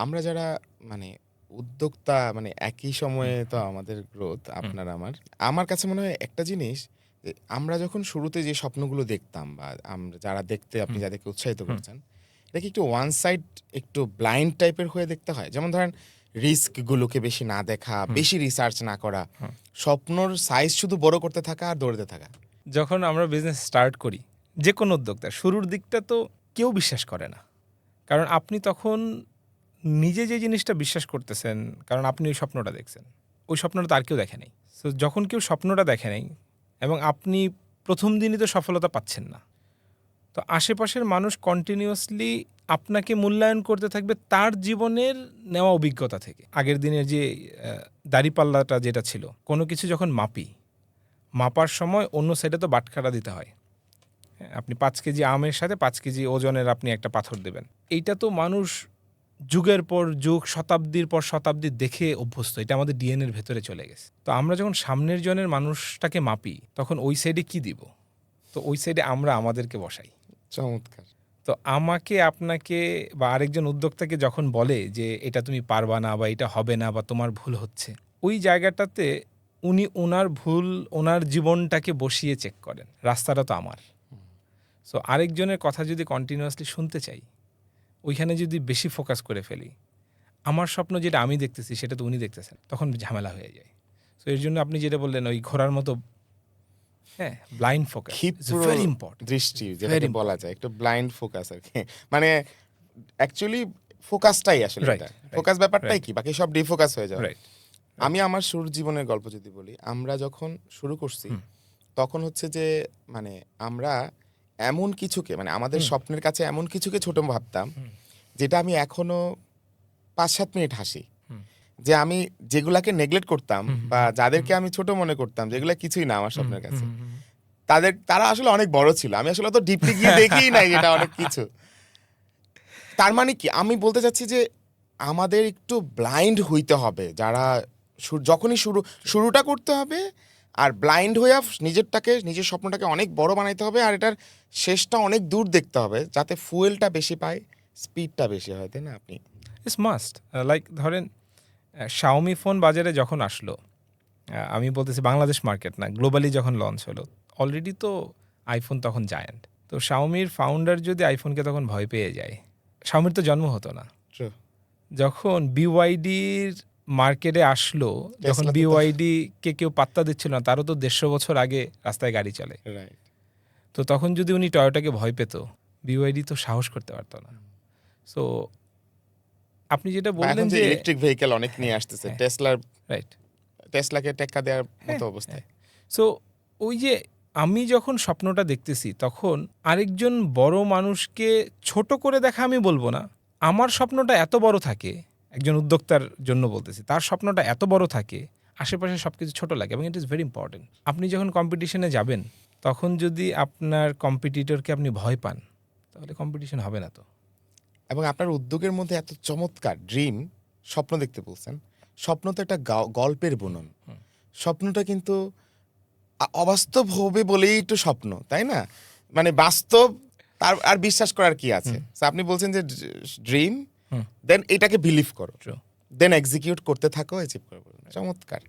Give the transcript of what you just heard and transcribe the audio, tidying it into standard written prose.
আমরা যারা মানে উদ্যোক্তা মানে একই সময়ে তো আমাদের গ্রোথ আপনার আমার কাছে মনে হয় একটা জিনিস যে আমরা যখন শুরুতে যে স্বপ্নগুলো দেখতাম বা আমরা যারা দেখতে আপনি যাদেরকে উৎসাহিত করছেন এটা কি একটু ওয়ান সাইড একটু ব্লাইন্ড টাইপের হয়ে দেখতে হয়? যেমন ধরেন রিস্ক গুলোকে বেশি না দেখা, বেশি রিসার্চ না করা, স্বপ্নর সাইজ শুধু বড় করতে থাকা আর দৌড়তে থাকা। যখন আমরা বিজনেস স্টার্ট করি, যে কোনো উদ্যোক্তা শুরুর দিকটা তো কেউ বিশ্বাস করে না, কারণ আপনি তখন নিজে যে জিনিসটা বিশ্বাস করতেছেন, কারণ আপনি ওই স্বপ্নটা দেখছেন, ওই স্বপ্নটা তার কেউ দেখে নেই। সো যখন কেউ স্বপ্নটা দেখে নেই এবং আপনি প্রথম দিনই তো সফলতা পাচ্ছেন না, তো আশেপাশের মানুষ কন্টিনিউয়াসলি আপনাকে মূল্যায়ন করতে থাকবে তার জীবনের নেওয়া অভিজ্ঞতা থেকে। আগের দিনের যে দাড়িপাল্লাটা যেটা ছিল, কোনো কিছু যখন মাপার সময় অন্য সাইডে তো বাটখারা দিতে হয়। আপনি 5 কেজি আমের সাথে 5 কেজি ওজনের আপনি একটা পাথর দেবেন, এইটা তো মানুষ যুগের পর যুগ, শতাব্দীর পর শতাব্দী দেখে অভ্যস্ত, এটা আমাদের ডিএনএর ভেতরে চলে গেছে। তো আমরা যখন সামনের জনের মানুষটাকে মাপি তখন ওই সাইডে কি দিব, তো ওই সাইডে আমরা আমাদেরকে বসাই। চমৎকার। তো আমাকে আপনাকে বা আরেকজন উদ্যোক্তাকে যখন বলে যে এটা তুমি পারবা না বা এটা হবে না বা তোমার ভুল হচ্ছে, ওই জায়গাটাতে উনি ওনার ভুল, ওনার জীবনটাকে বসিয়ে চেক করেন, রাস্তাটা তো আমার। সো আরেকজনের কথা যদি কন্টিনিউয়াসলি শুনতে চাই, ওইখানে যদি বেশি ফোকাস করে ফেলি, আমার স্বপ্ন যেটা আমি দেখতেছি সেটা তো উনি দেখতেছেন, তখন ঝামেলা হয়ে যায়। সো এর জন্য আপনি যেটা বললেন ওই ঘোড়ার মতো, হ্যাঁ, ব্লাইন্ড ফোকাস ইজ ক্ষিপ্র ভেরি ইম্পর্টেন্ট। দৃষ্টি যেটাকে বলা যায়, একটু ব্লাইন্ড ফোকাস আর কি। মানে অ্যাকচুয়ালি ফোকাসটাই আসলে রাইট, এটা ফোকাস ব্যাপারটাই কি, বাকি সব ডিফোকাস হয়ে যাবে। রাইট। আমি আমার শুরুর জীবনের গল্প যদি বলি, আমরা যখন শুরু করছি তখন হচ্ছে যে মানে আমরা এমন কিছুকে মানে আমাদের স্বপ্নের কাছে এমন কিছুকে ছোট ভাবতাম যেটা আমি এখনো 5-7 মিনিট হাসি, যে আমি যেগুলাকে নেগলেক্ট করতাম বা যাদেরকে আমি ছোট মনে করতাম যেগুলা কিছুই না আমার স্বপ্নের কাছে, তারা আসলে অনেক বড় ছিল। আমি আসলে তো ডিপলি গিয়ে দেখিই নাই যেটা অনেক কিছু। তার মানে কি আমি বলতে চাচ্ছি যে আমাদের একটু ব্লাইন্ড হইতে হবে, যারা যখনই শুরুটা করতে হবে আর ব্লাইন্ড হইয়া নিজের স্বপ্নটাকে অনেক বড় বানাইতে হবে, আর এটার শেষটা অনেক দূর দেখতে হবে যাতে ফুয়েলটা বেশি পায়, স্পিডটা বেশি হয়, তাই না? আপনি ইটস মাস্ট। লাইক ধরেন শাওমি ফোন বাজারে যখন আসলো, আমি বলতেছি বাংলাদেশ মার্কেট না, গ্লোবালি যখন লঞ্চ হলো, অলরেডি তো আইফোন তখন জায়ান্ট। তো শাওমির ফাউন্ডার যদি আইফোনকে তখন ভয় পেয়ে যায়, শাওমির তো জন্ম হতো না। True. যখন বিওয়াইডির মার্কেটে আসলো, যখন Tesla তো বিওয়াইডি কে কেউ পাত্তা দিচ্ছিল না, তারও তো 150 বছর আগে রাস্তায় গাড়ি চলে। রাইট। তো তখন যদি উনি টয়োটাকে ভয় পেত, বিওয়াইডি তো সাহস করতে পারতো না। সো আপনি যেটা বললেন যে ইলেকট্রিক ভেহিকেল অনেক নিয়ে আসতেছে, রাইট, টেসলাকে টেক্কা দেওয়ার মতো অবস্থায়। সো ওই যে আমি যখন স্বপ্নটা দেখতেছি তখন আরেকজন বড় মানুষকে ছোট করে দেখা আমি বলবো না, আমার স্বপ্নটা এত বড় থাকে, একজন উদ্যোক্তার জন্য বলতেছি, তার স্বপ্নটা এত বড় থাকে, আশেপাশে সব কিছু ছোটো লাগে, এবং ইট ইজ ভেরি ইম্পর্টেন্ট। আপনি যখন কম্পিটিশনে যাবেন তখন যদি আপনার কম্পিটিটরকে আপনি ভয় পান, তাহলে কম্পিটিশন হবে না। তো এবং আপনার উদ্যোগের মধ্যে এত চমৎকার ড্রিম, স্বপ্ন দেখতে বলছেন, স্বপ্ন তো একটা গল্পের বুনন। স্বপ্নটা কিন্তু অবাস্তব হবে বলেই একটু স্বপ্ন, তাই না? মানে বাস্তব তার আর বিশ্বাস করার কি আছে? আপনি বলছেন যে ড্রিম, দেন এটাকে বিলিভ করো, দেন এক্সিকিউট করতে থাকো, অ্যাচিভ করো। চমৎকার।